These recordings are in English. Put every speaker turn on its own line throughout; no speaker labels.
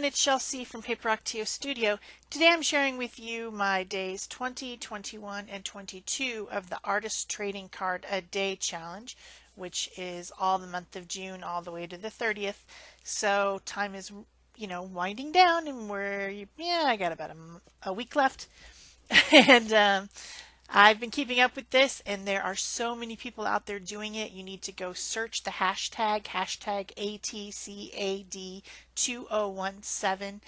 everyone, it's Shel from Paper Rock TO Studio. Today I'm sharing with you my days 20, 21, and 22 of the Artist Trading Card a Day Challenge, which is all the month of June all the way to the 30th. So time is, winding down, and I got about a week left. and I've been keeping up with this, and there are so many people out there doing it. You need to go search the hashtag ATCAD2017.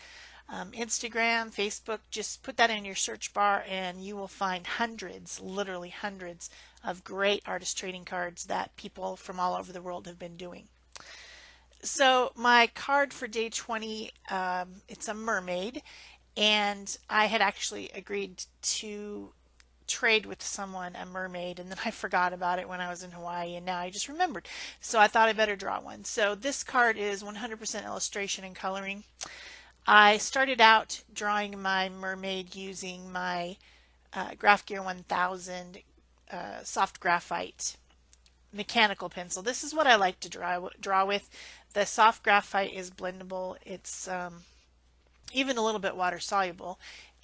Instagram, Facebook, just put that in your search bar and you will find hundreds, literally hundreds of great artist trading cards that people from all over the world have been doing. So my card for day 20, it's a mermaid, and I had actually agreed to trade with someone a mermaid, and then I forgot about it when I was in Hawaii, and now I just remembered. So I thought I better draw one. So this card is 100% illustration and coloring. I started out drawing my mermaid using my Graph Gear 1000 soft graphite mechanical pencil. This is what I like to draw with. The soft graphite is blendable. It's even a little bit water soluble,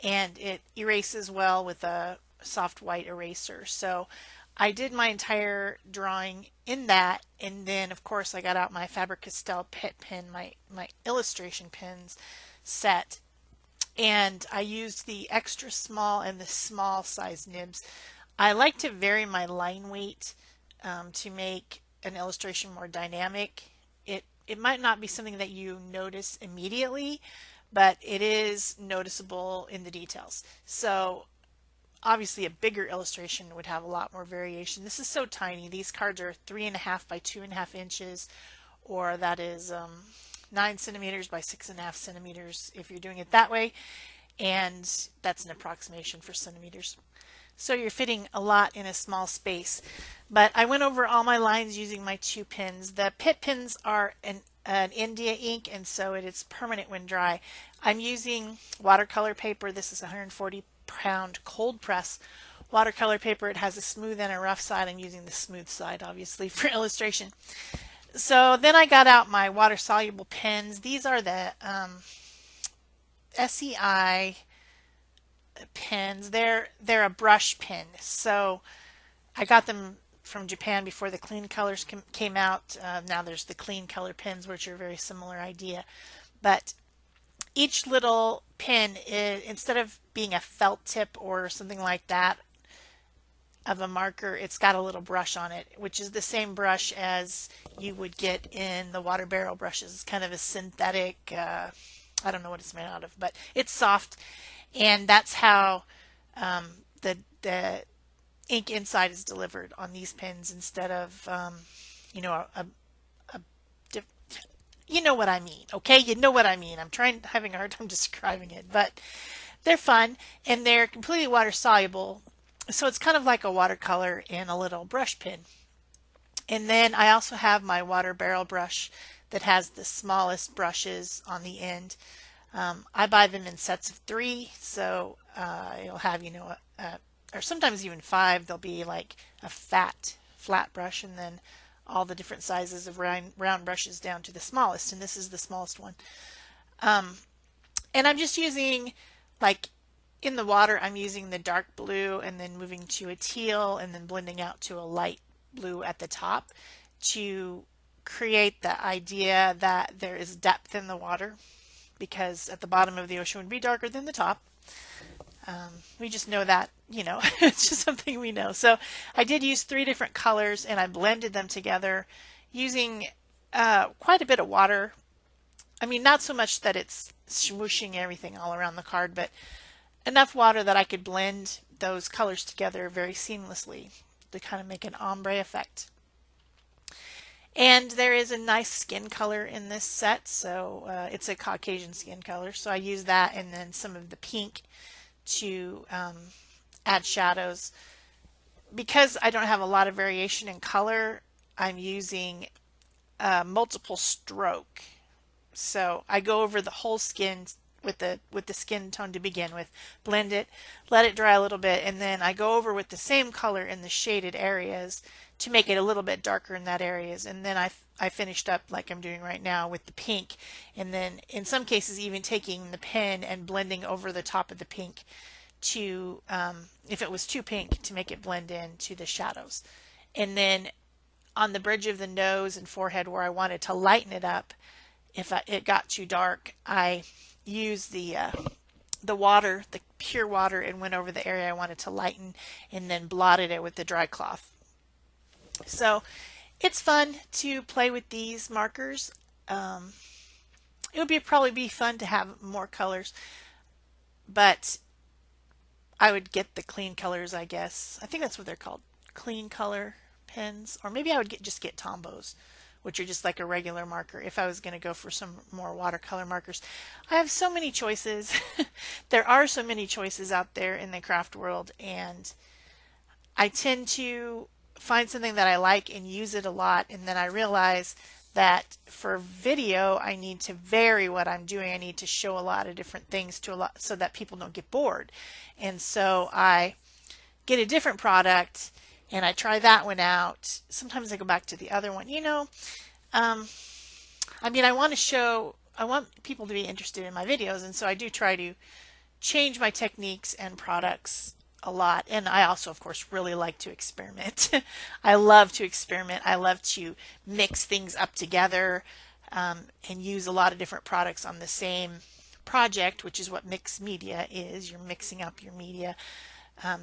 and it erases well with a soft white eraser. So I did my entire drawing in that, and then of course I got out my Faber-Castell Pitt pen, my illustration pens set, and I used the extra small and the small size nibs. I like to vary my line weight to make an illustration more dynamic. It might not be something that you notice immediately, but it is noticeable in the details. So obviously a bigger illustration would have a lot more variation. This is so tiny. These cards are 3.5 by 2.5 inches, or that is 9 centimeters by 6.5 centimeters if you're doing it that way, and that's an approximation for centimeters. So you're fitting a lot in a small space. But I went over all my lines using my 2 pens. The Pitt pens are an India ink, and so it is permanent when dry. I'm using watercolor paper. This is 140-pound cold press watercolor paper. It has a smooth and a rough side. I'm using the smooth side, obviously, for illustration. So then I got out my water-soluble pens. These are the SEI pens. They're a brush pen. So I got them from Japan before the clean colors came out. Now there's the clean color pens, which are a very similar idea. But each little pen is, instead of being a felt tip or something like that of a marker, it's got a little brush on it, which is the same brush as you would get in the water barrel brushes. It's kind of a synthetic, I don't know what it's made out of, but it's soft, and that's how the ink inside is delivered on these pens instead of you know what I mean, okay? You know what I mean. Having a hard time describing it, but they're fun and they're completely water soluble. So it's kind of like a watercolor in a little brush pen. And then I also have my water barrel brush that has the smallest brushes on the end. I buy them in sets of 3, so you'll have, or sometimes even 5. There'll be like a flat brush, and then all the different sizes of round brushes down to the smallest, and this is the smallest one. And I'm just using, like in the water, I'm using the dark blue and then moving to a teal and then blending out to a light blue at the top to create the idea that there is depth in the water, because at the bottom of the ocean would be darker than the top. We just know that, it's just something we know. So I did use 3 different colors, and I blended them together using quite a bit of water. I mean, not so much that it's smooshing everything all around the card, but enough water that I could blend those colors together very seamlessly to kind of make an ombre effect. And there is a nice skin color in this set, so it's a Caucasian skin color, so I use that and then some of the pink to add shadows. Because I don't have a lot of variation in color, I'm using multiple stroke. So I go over the whole skin with the skin tone to begin with, blend it, let it dry a little bit, and then I go over with the same color in the shaded areas to make it a little bit darker in that areas. And then I finished up like I'm doing right now with the pink, and then in some cases even taking the pen and blending over the top of the pink to, if it was too pink, to make it blend in to the shadows. And then on the bridge of the nose and forehead where I wanted to lighten it up, if it got too dark, I used the water, the pure water, and went over the area I wanted to lighten, and then blotted it with the dry cloth. So it's fun to play with these markers. It would probably be fun to have more colors, but I would get the clean colors, I guess. I think that's what they're called, clean color pens. Or maybe I would just get Tombos, which are just like a regular marker if I was going to go for some more watercolor markers. I have so many choices. There are so many choices out there in the craft world, and I tend to find something that I like and use it a lot, and then I realize that for video I need to vary what I'm doing. I need to show a lot of different things to a lot so that people don't get bored. And so I get a different product and I try that one out. Sometimes I go back to the other one. I mean, I want people to be interested in my videos, and so I do try to change my techniques and products a lot. And I also, of course, really like to experiment. I love to experiment. I love to mix things up together, and use a lot of different products on the same project, which is what mixed media is. You're mixing up your media.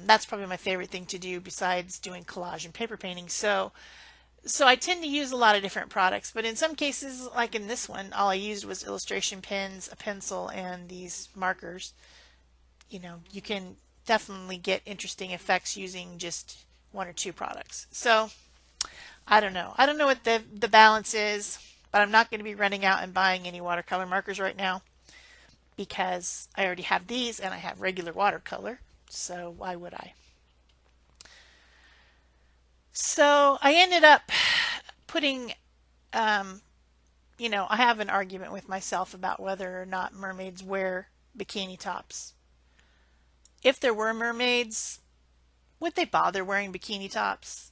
That's probably my favorite thing to do besides doing collage and paper painting. So I tend to use a lot of different products, but in some cases, like in this one, all I used was illustration pens, a pencil, and these markers. You can definitely get interesting effects using just one or two products. So I don't know. I don't know what the balance is, but I'm not going to be running out and buying any watercolor markers right now because I already have these and I have regular watercolor. So why would I? So I ended up putting, I have an argument with myself about whether or not mermaids wear bikini tops. If there were mermaids, would they bother wearing bikini tops?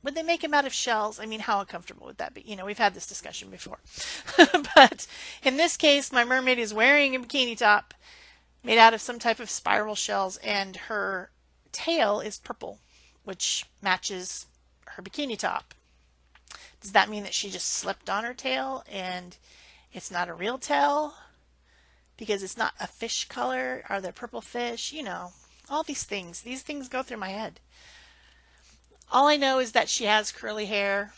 Would they make them out of shells? I mean, how uncomfortable would that be? We've had this discussion before. But in this case, my mermaid is wearing a bikini top made out of some type of spiral shells, and her tail is purple, which matches her bikini top. Does that mean that she just slipped on her tail and it's not a real tail because it's not a fish color? Are there purple fish? All these things. These things go through my head. All I know is that she has curly hair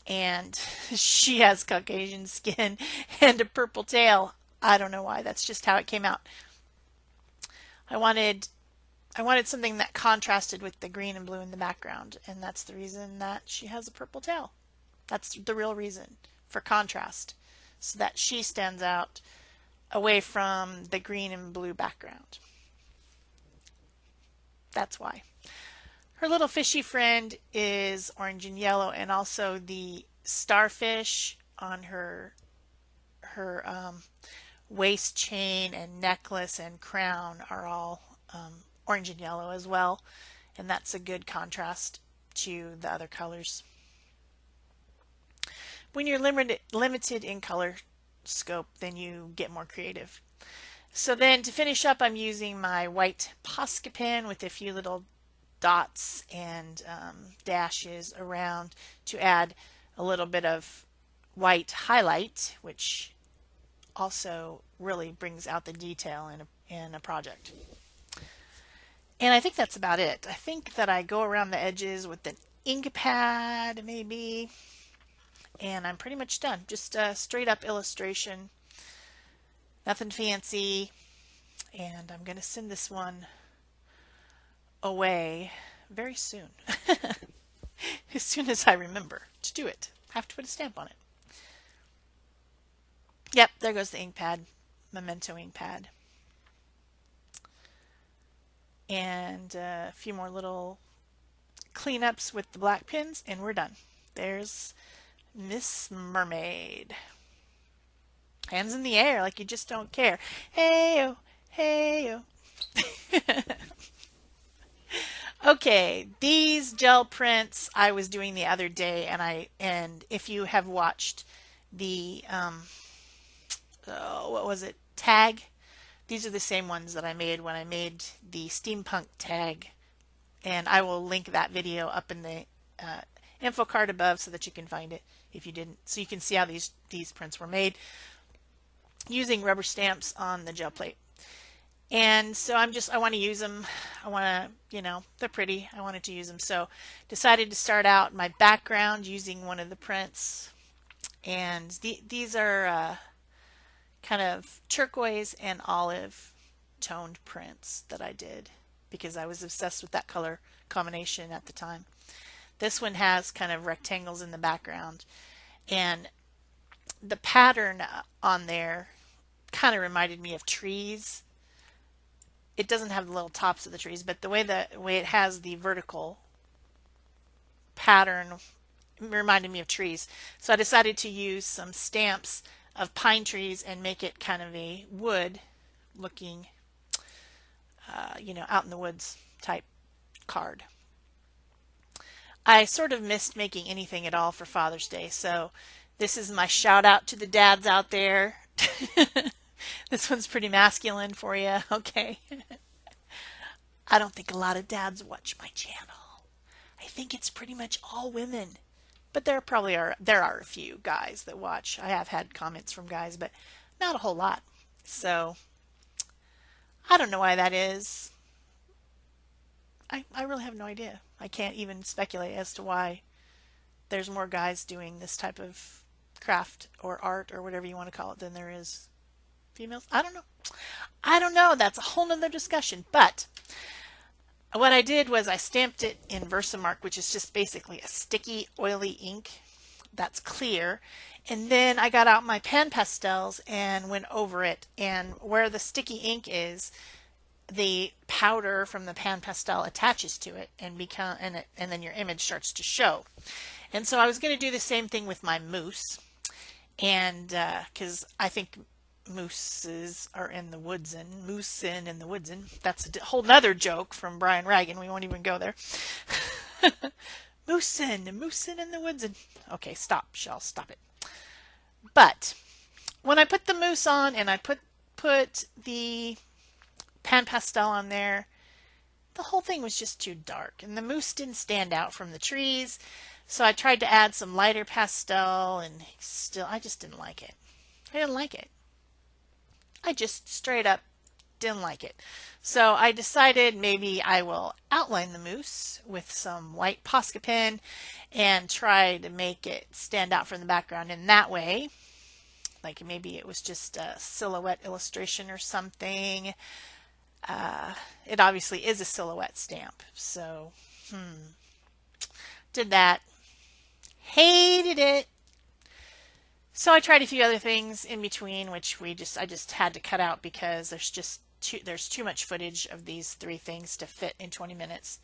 and she has Caucasian skin and a purple tail. I don't know why. That's just how it came out. I wanted something that contrasted with the green and blue in the background, and that's the reason that she has a purple tail. That's the real reason, for contrast, so that she stands out away from the green and blue background. That's why. Her little fishy friend is orange and yellow, and also the starfish on her waist chain and necklace and crown are all orange and yellow as well, and that's a good contrast to the other colors. When you're limited in color scope, then you get more creative. So then to finish up, I'm using my white Posca pen with a few little dots and dashes around to add a little bit of white highlight, which also really brings out the detail in a project. And I think that's about it. I think that I go around the edges with an ink pad maybe, and I'm pretty much done. Just a straight up illustration, nothing fancy. And I'm going to send this one away very soon. As soon as I remember to do it. I have to put a stamp on it. Yep, there goes the ink pad, memento ink pad. And a few more little cleanups with the black pins, and we're done. There's Miss Mermaid. Hands in the air like you just don't care. Hey-o, hey-o. Okay, these gel prints I was doing the other day, and if you have watched the what was it, tag? These are the same ones that I made when I made the steampunk tag, and I will link that video up in the info card above so that you can find it if you didn't, so you can see how these prints were made using rubber stamps on the gel plate. And so I want to use them. I want to, they're pretty. I wanted to use them. So decided to start out my background using one of the prints. And these are kind of turquoise and olive toned prints that I did because I was obsessed with that color combination at the time. This one has kind of rectangles in the background, and the pattern on there kind of reminded me of trees. It doesn't have the little tops of the trees, but the way it has the vertical pattern reminded me of trees. So I decided to use some stamps of pine trees and make it kind of a wood looking, out in the woods type card. I sort of missed making anything at all for Father's Day, so this is my shout out to the dads out there. This one's pretty masculine for you, okay? I don't think a lot of dads watch my channel. I think it's pretty much all women. But there are a few guys that watch. I have had comments from guys, but not a whole lot. So I don't know why that is. I really have no idea. I can't even speculate as to why there's more guys doing this type of craft or art or whatever you want to call it than there is females. I don't know. I don't know. That's a whole nother discussion. But what I did was I stamped it in Versamark, which is just basically a sticky, oily ink that's clear. And then I got out my pan pastels and went over it. And where the sticky ink is, the powder from the pan pastel attaches to it and then your image starts to show. And so I was going to do the same thing with my moose, and because I think mooses are in the woodsin, moosin in the woodsin. That's a whole nother joke from Brian Ragan. We won't even go there. moosin in the woodsin. Okay, stop, Shel, stop it. But when I put the moose on and I put the pan pastel on there, the whole thing was just too dark, and the moose didn't stand out from the trees. So I tried to add some lighter pastel, and I just didn't like it. I didn't like it. I just straight up didn't like it. So I decided maybe I will outline the moose with some white Posca pen and try to make it stand out from the background in that way. Like maybe it was just a silhouette illustration or something. It obviously is a silhouette stamp. So, did that. Hated it. So I tried a few other things in between, which I just had to cut out because there's too much footage of these three things to fit in 20 minutes.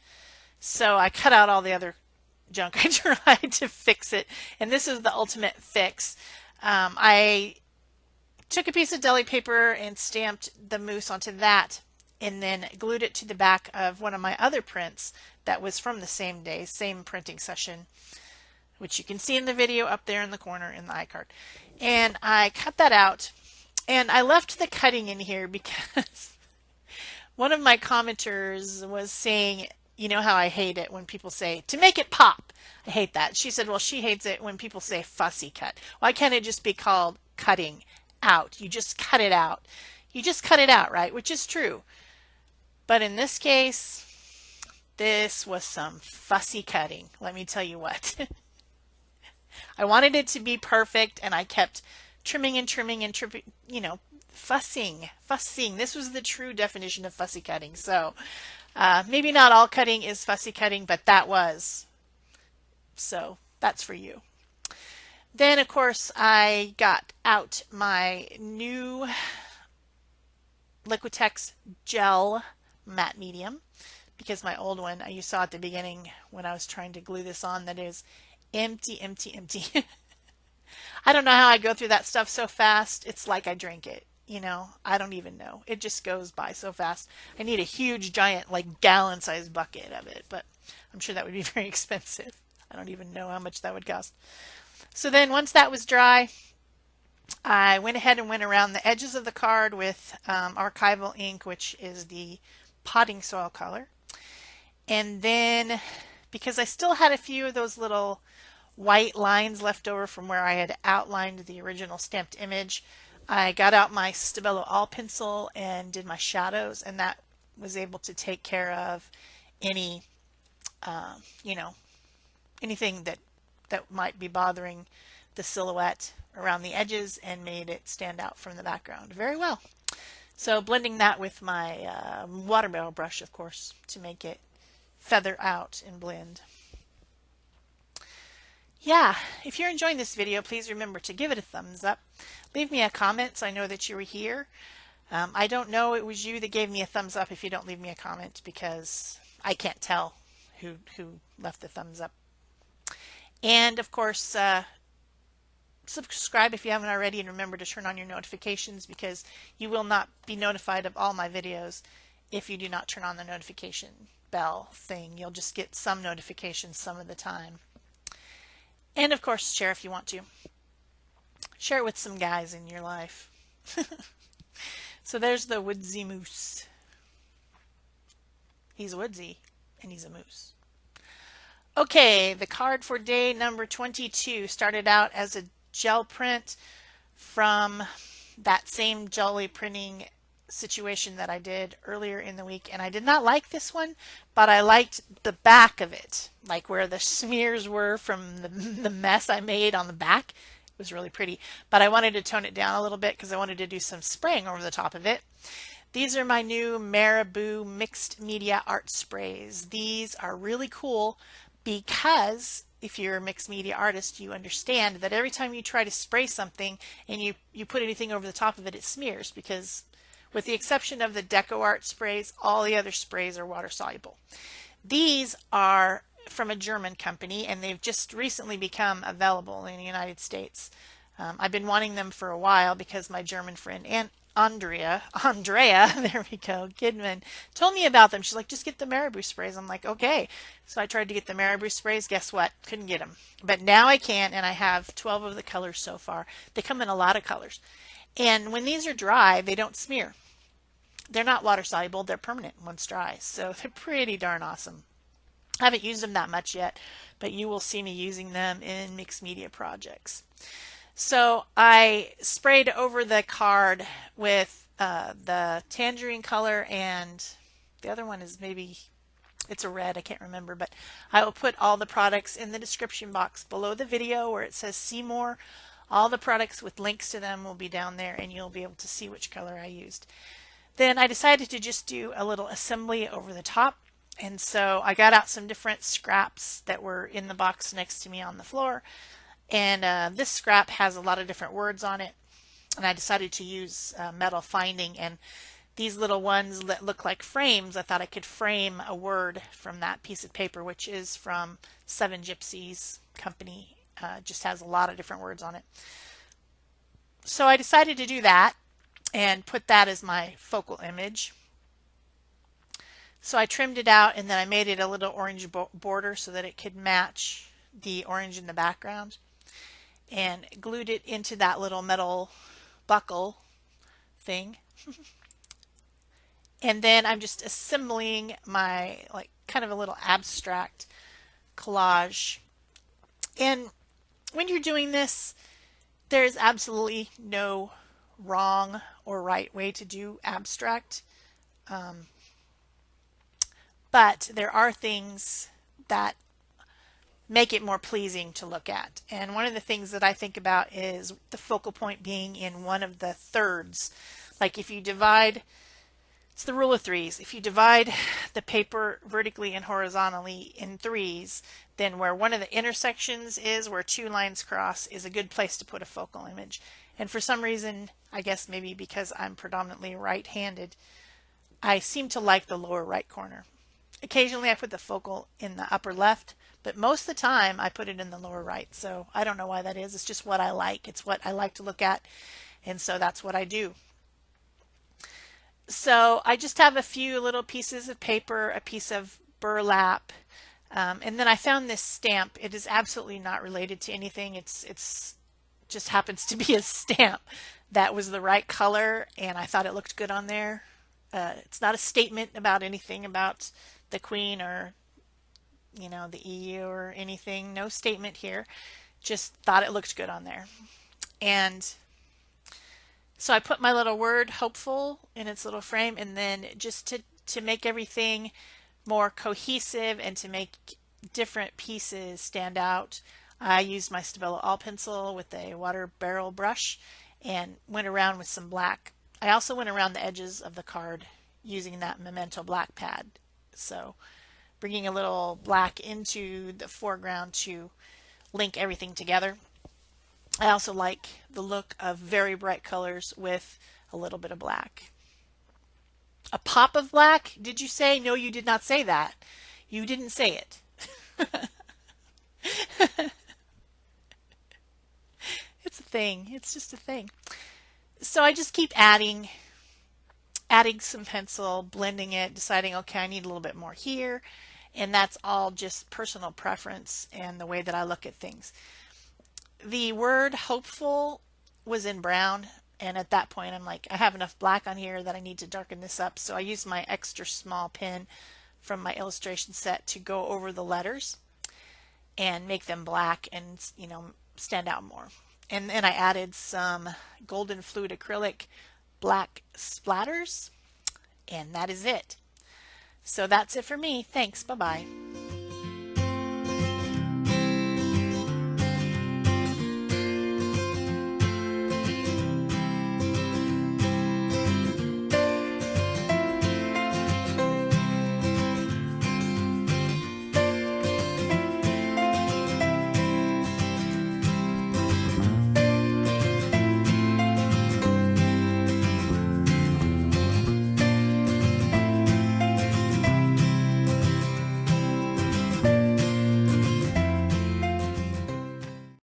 So I cut out all the other junk. I tried to fix it, and this is the ultimate fix. I took a piece of deli paper and stamped the moose onto that, and then glued it to the back of one of my other prints that was from the same day, same printing session, which you can see in the video up there in the corner in the iCard. And I cut that out, and I left the cutting in here because one of my commenters was saying, you know how I hate it when people say, to make it pop. I hate that. She said, well, she hates it when people say fussy cut. Why can't it just be called cutting out? You just cut it out. You just cut it out, right? Which is true. But in this case, this was some fussy cutting. Let me tell you what. I wanted it to be perfect, and I kept trimming and trimming and trimming, fussing. This was the true definition of fussy cutting. So maybe not all cutting is fussy cutting, but that was. So that's for you. Then, of course, I got out my new Liquitex gel matte medium, because my old one, you saw at the beginning when I was trying to glue this on, that is empty. I don't know how I go through that stuff so fast. It's like I drink it. you know, I don't even know. It just goes by so fast. I need a huge, giant, like gallon-sized bucket of it, but I'm sure that would be very expensive. I don't even know how much that would cost. So then once that was dry, I went ahead and went around the edges of the card with archival ink, which is the potting soil color. And then, because I still had a few of those little white lines left over from where I had outlined the original stamped image, I got out my Stabilo All pencil and did my shadows, and that was able to take care of any, you know, anything that might be bothering the silhouette around the edges and made it stand out from the background very well. So blending that with my water barrel brush, of course, to make it feather out and blend. Yeah, if you're enjoying this video, please remember to give it a thumbs up. Leave me a comment so I know that you were here. I don't know it was you that gave me a thumbs up if you don't leave me a comment, because I can't tell who left the thumbs up. And of course, subscribe if you haven't already, and remember to turn on your notifications, because you will not be notified of all my videos if you do not turn on the notification bell thing. You'll just get some notifications some of the time. And of course, share if you want to. Share it with some guys in your life. So there's the Woodsy moose. He's woodsy and he's a moose. Okay, the card for day number 22 started out as a gel print from that same jelly printing situation that I did earlier in the week, and I did not like this one, but I liked the back of it, like where the smears were from the mess I made on the back. It was really pretty, but I wanted to tone it down a little bit because I wanted to do some spraying over the top of it. These are my new Marabou mixed media art sprays. These are really cool because if you're a mixed media artist, you understand that every time you try to spray something and you put anything over the top of it, it smears, because with the exception of the Deco Art sprays, all the other sprays are water soluble. These are from a German company, and they've just recently become available in the United States. I've been wanting them for a while because my German friend Andrea, there we go, Kidman, told me about them. She's like, just get the Marabou sprays. I'm like, okay. So I tried to get the Marabou sprays. Guess what? Couldn't get them. But now I can, and I have 12 of the colors so far. They come in a lot of colors. And when these are dry, they don't smear. They're not water soluble. They're permanent once dry. So they're pretty darn awesome. I haven't used them that much yet, but you will see me using them in mixed media projects. So I sprayed over the card with the tangerine color, and the other one is maybe, it's a red, I can't remember, but I will put all the products in the description box below the video where it says see more. All the products with links to them will be down there, and you'll be able to see which color I used. Then I decided to just do a little assembly over the top, and so I got out some different scraps that were in the box next to me on the floor. And this scrap has a lot of different words on it, and I decided to use metal finding, and these little ones that look like frames, I thought I could frame a word from that piece of paper, which is from Seven Gypsies company. Just has a lot of different words on it. So I decided to do that and put that as my focal image. So I trimmed it out, and then I made it a little orange border so that it could match the orange in the background, and glued it into that little metal buckle thing. And then I'm just assembling my, like, kind of a little abstract collage. And when you're doing this, there's absolutely no wrong or right way to do abstract. But there are things that make it more pleasing to look at. And one of the things that I think about is the focal point being in one of the thirds. Like if you divide, it's the rule of threes. If you divide the paper vertically and horizontally in threes, then where one of the intersections is, where two lines cross, is a good place to put a focal image. And for some reason, I guess maybe because I'm predominantly right-handed, I seem to like the lower right corner. Occasionally I put the focal in the upper left, but most of the time I put it in the lower right. So I don't know why that is. It's just what I like. It's what I like to look at. And so that's what I do. So I just have a few little pieces of paper, a piece of burlap, and then I found this stamp. It is absolutely not related to anything. It's just happens to be a stamp that was the right color, and I thought it looked good on there. It's not a statement about anything about the Queen or the EU or anything. No statement here. Just thought it looked good on there. And so I put my little word hopeful in its little frame, and then just to make everything more cohesive and to make different pieces stand out, I used my Stabilo All pencil with a water barrel brush and went around with some black. I also went around the edges of the card using that Memento black pad. So bringing a little black into the foreground to link everything together. I also like the look of very bright colors with a little bit of black. A pop of black, did you say? No, you did not say that. You didn't say it. It's a thing. It's just a thing. So I just keep adding some pencil, blending it, deciding, okay, I need a little bit more here. And that's all just personal preference and the way that I look at things. The word hopeful was in brown, and at that point I'm like, I have enough black on here that I need to darken this up. So I used my extra small pen from my illustration set to go over the letters and make them black and stand out more. And then I added some golden fluid acrylic black splatters, and that is it. So that's it for me. Thanks. Bye-bye.